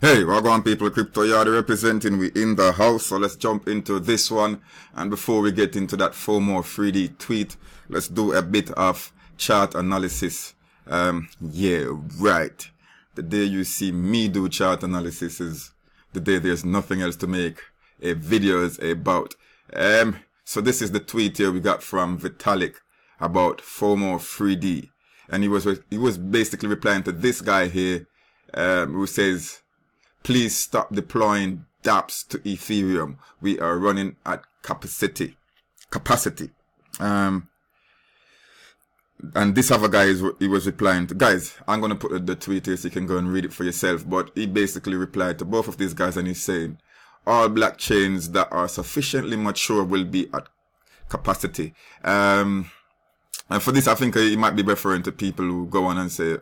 Hey, Wagwan people, Crypto Yard representing, we in the house, so let's jump into this one. And before we get into that FOMO3D tweet, let's do a bit of chart analysis. Yeah, right. The day you see me do chart analysis is the day there's nothing else to make a videos about. So this is the tweet here we got from Vitalik about FOMO3D. And he was basically replying to this guy here, who says, please stop deploying dApps to Ethereum. We are running at capacity. And this other guy he was replying to, guys, I'm going to put the tweet here so you can go and read it for yourself. But he basically replied to both of these guys and he's saying, all blockchains that are sufficiently mature will be at capacity. And for this, I think he might be referring to people who go on and say,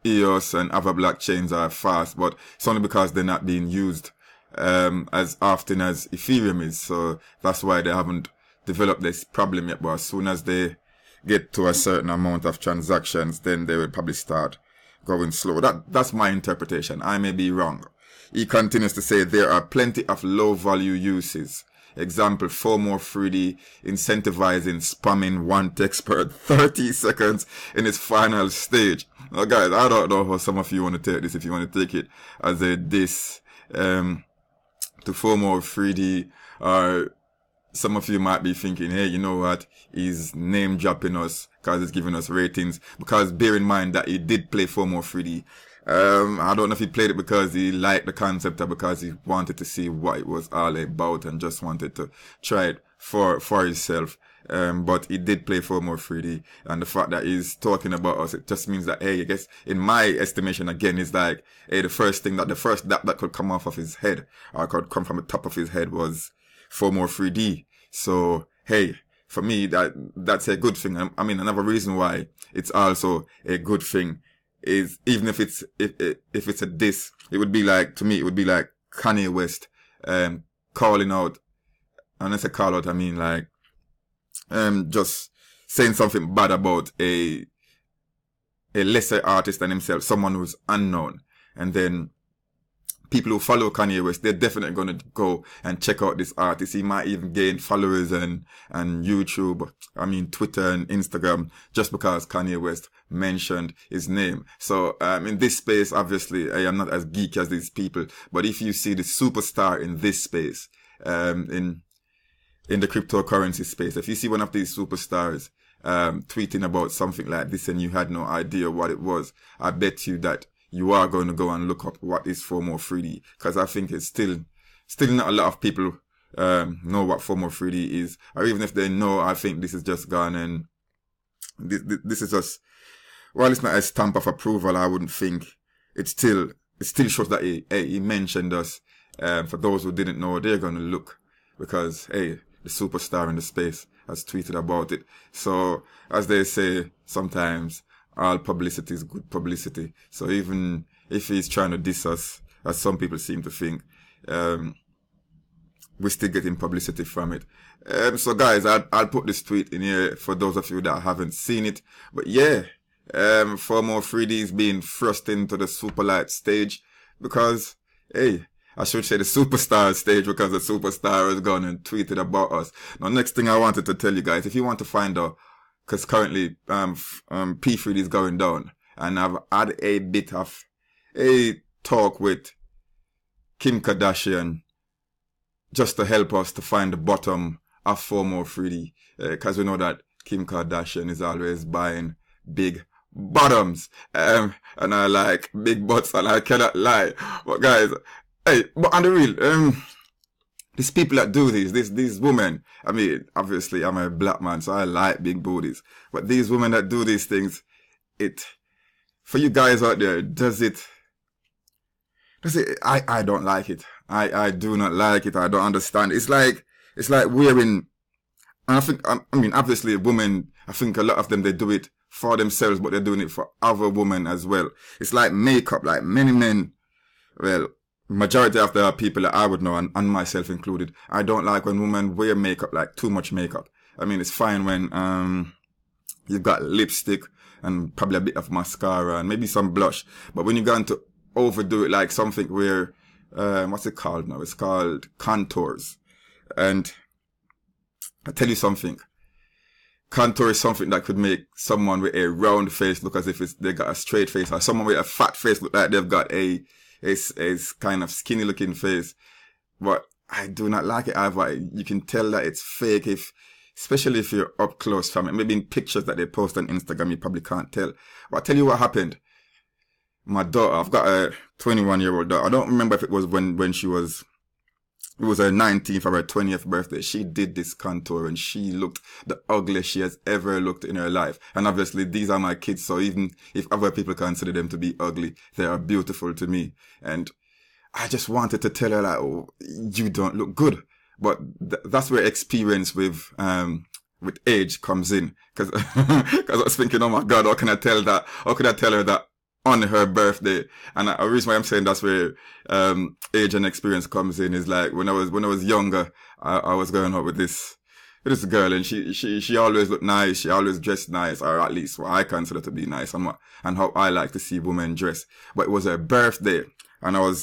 EOS and other blockchains are fast, but it's only because they're not being used as often as Ethereum is. So that's why they haven't developed this problem yet. But as soon as they get to a certain amount of transactions, then they will probably start going slow. That's my interpretation. I may be wrong. He continues to say there are plenty of low value uses. Example, FOMO3D incentivizing spamming one text per 30 seconds in its final stage. Now guys, I don't know how some of you want to take this, if you want to take it as a diss to FOMO3D, or some of you might be thinking, hey, you know what, he's name dropping us because he's giving us ratings, because bear in mind that he did play FOMO3D. I don't know if he played it because he liked the concept or because he wanted to see what it was all about and just wanted to try it for himself. But he did play FOMO3D, and the fact that he's talking about us, it just means that, hey, I guess in my estimation again, is like, hey, the first dApp that could come off of his head or could come from the top of his head was FOMO3D. So, hey, for me, that's a good thing. I mean, another reason why it's also a good thing is, even if it's a diss, it would be like, to me, it would be like Kanye West calling out, and when I say call out, I mean like just saying something bad about a lesser artist than himself, someone who's unknown, and then people who follow Kanye West, they're definitely going to go and check out this artist. He might even gain followers and YouTube, Twitter and Instagram, just because Kanye West mentioned his name. So, in this space, obviously, I am not as geek as these people, but if you see the superstar in this space, in the cryptocurrency space, if you see one of these superstars, tweeting about something like this and you had no idea what it was, I bet you that you are going to go and look up what is FOMO3D, because I think it's still not a lot of people know what FOMO3D is, or even if they know, I think this is just gone and this is just, while it's not a stamp of approval, I wouldn't think it still shows that he mentioned us. For those who didn't know, they're going to look, because hey, the superstar in the space has tweeted about it. So as they say sometimes, all publicity is good publicity. So even if he's trying to diss us, as some people seem to think, we're still getting publicity from it. So guys, I'll put this tweet in here for those of you that haven't seen it. But yeah, FOMO3D is being thrust into the superlight stage because, hey, I should say the superstar stage, because the superstar has gone and tweeted about us. Now, next thing I wanted to tell you guys, if you want to find out, because currently, P3D is going down, and I've had a bit of a talk with Kim Kardashian just to help us to find the bottom of FOMO3D, because we know that Kim Kardashian is always buying big bottoms, and I like big butts, and I cannot lie. But guys, hey, but on the real, these people that do these women, I mean, obviously I'm a black man, so I like big booties. But these women that do these things, for you guys out there, I don't like it. I do not like it. I don't understand. It's like wearing, and I think, obviously women, I think a lot of them, they do it for themselves, but they're doing it for other women as well. It's like makeup, like many men, well, majority of the people that I would know, and myself included, I don't like when women wear makeup, like too much makeup. I mean, it's fine when you've got lipstick and probably a bit of mascara and maybe some blush, but when you go into overdo it, like something where, what's it called now? It's called contours. And I tell you something. Contour is something that could make someone with a round face look as if they got a straight face, or someone with a fat face look like they've got a kind of skinny looking face. But I do not like it either. You can tell that it's fake especially if you're up close from it. Maybe in pictures that they post on Instagram, you probably can't tell. But I'll tell you what happened. My daughter, I've got a 21-year-old daughter. I don't remember if it was when it was her 19th or her 20th birthday. She did this contour and she looked the ugliest she has ever looked in her life. And obviously these are my kids, so even if other people consider them to be ugly, they are beautiful to me. And I just wanted to tell her, like, oh, you don't look good. But that's where experience with age comes in. Cause I was thinking, oh my God, how can I tell her that on her birthday? And the reason why I'm saying that's where age and experience comes in is like when I was younger, I was going out with this girl, and she always looked nice, she always dressed nice, or at least what I consider to be nice, and how I like to see women dress. But it was her birthday, and I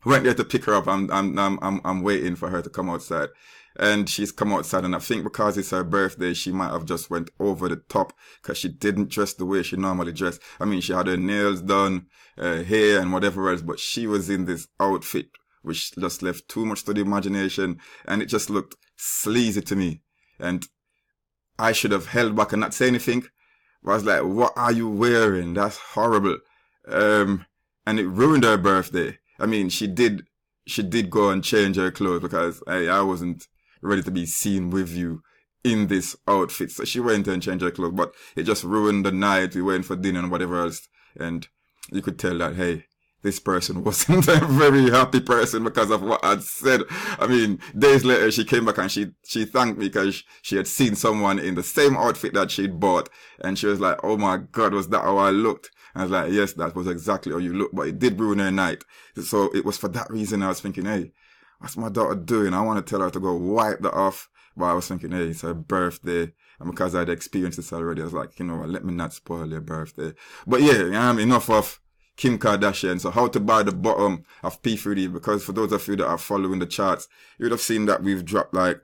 went there to pick her up. I'm waiting for her to come outside. And she's come outside, and I think because it's her birthday, she might have just went over the top, because she didn't dress the way she normally dressed. I mean, she had her nails done, hair and whatever else, but she was in this outfit which just left too much to the imagination, and it just looked sleazy to me. And I should have held back and not say anything. But I was like, what are you wearing? That's horrible. And it ruined her birthday. I mean, she did go and change her clothes, because I wasn't ready to be seen with you in this outfit. So she went and changed her clothes, but it just ruined the night. We went for dinner and whatever else. And you could tell that, hey, this person wasn't a very happy person because of what I'd said. I mean, days later, she came back and she thanked me because she had seen someone in the same outfit that she'd bought. And she was like, oh my God, was that how I looked? And I was like, yes, that was exactly how you look, but it did ruin her night. So it was for that reason I was thinking, hey, what's my daughter doing? I want to tell her to go wipe that off. But I was thinking, hey, it's her birthday. And because I had experienced this already, I was like, you know what, let me not spoil your birthday. But yeah, enough of Kim Kardashian. So how to buy the bottom of P3D, because for those of you that are following the charts, you would have seen that we've dropped like,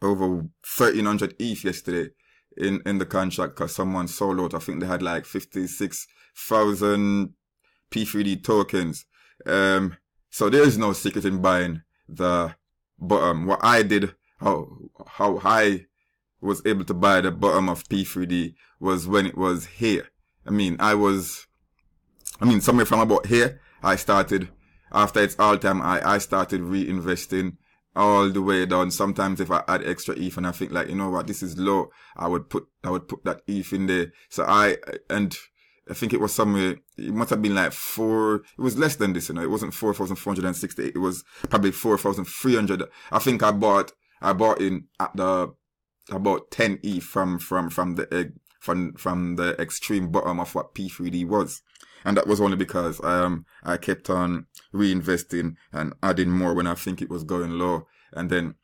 over 1,300 ETH yesterday in the contract, because someone sold out. I think they had like 56,000 P3D tokens. So there is no secret in buying the bottom. What I did, how I was able to buy the bottom of P3D was when it was here. Somewhere from about here, I started, after its all time, I started reinvesting all the way down. Sometimes if I add extra ETH and I think like, you know what, this is low, I would put that ETH in there. So I think it was somewhere, it must have been like it was less than this, you know, it wasn't 4,460, it was probably 4,300. I think I bought in at about 10 ETH from the extreme bottom of what P3D was. And that was only because I kept on reinvesting and adding more when I think it was going low. And then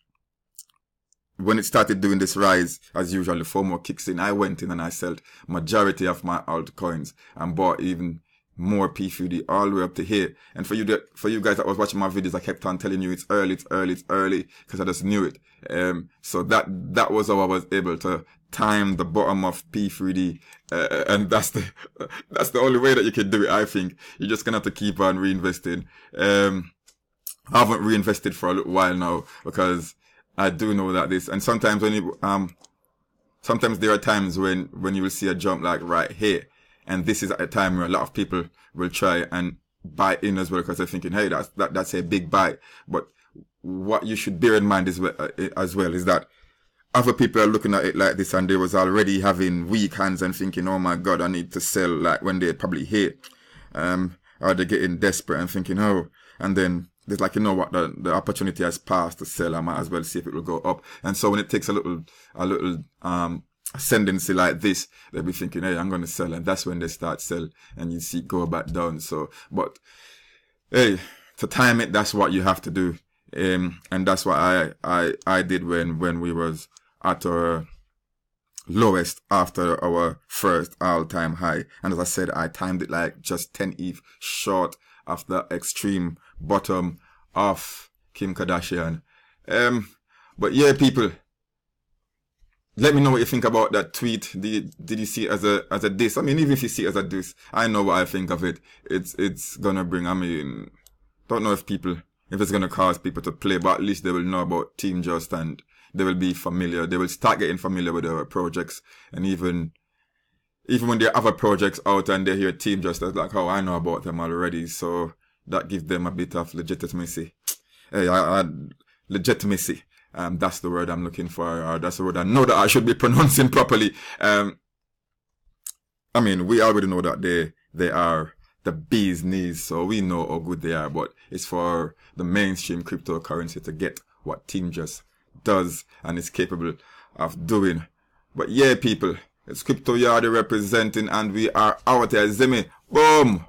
when it started doing this rise, as usual, the FOMO kicks in. I went in and I sold majority of my altcoins and bought even more P3D all the way up to here. And for you guys that was watching my videos, I kept on telling you it's early, because I just knew it. So that was how I was able to time the bottom of P3D, and that's the only way that you can do it. I think you're just gonna have to keep on reinvesting. I haven't reinvested for a little while now, because I do know that this, and sometimes sometimes there are times when you will see a jump like right here, and this is at a time where a lot of people will try and buy in as well, because they're thinking, hey, that's a big buy. But what you should bear in mind as well is that other people are looking at it like this, and they was already having weak hands and thinking, oh my God, I need to sell, like when they're probably here. Or they're getting desperate and thinking, oh, and then there's like, you know what, the opportunity has passed to sell, I might as well see if it will go up. And so when it takes a little ascendancy like this, they'll be thinking, hey, I'm going to sell. And that's when they start sell, and you see go back down. So, but hey, to time it, that's what you have to do. And that's what I did when we was at our lowest after our first all-time high. And as I said, I timed it like just 10 ETH short of the extreme bottom of Kim Kardashian. But yeah, people, let me know what you think about that tweet. Did you see it as a diss? I mean, even if you see it as a diss, I know what I think of it. It's gonna bring, I mean, don't know if it's gonna cause people to play, but at least they will know about Team Just, and they will be familiar. They will start getting familiar with our projects. And even when they have other projects out and they hear Team Just, that's like, oh, I know about them already. So that gives them a bit of legitimacy. Legitimacy. That's the word I'm looking for, or that's the word I know that I should be pronouncing properly. I mean, we already know that they are the bee's knees, so we know how good they are, but it's for the mainstream cryptocurrency to get what Team Just does and is capable of doing. But yeah, people, it's Crypto Yardy representing, and we are out here. Zimmy, boom!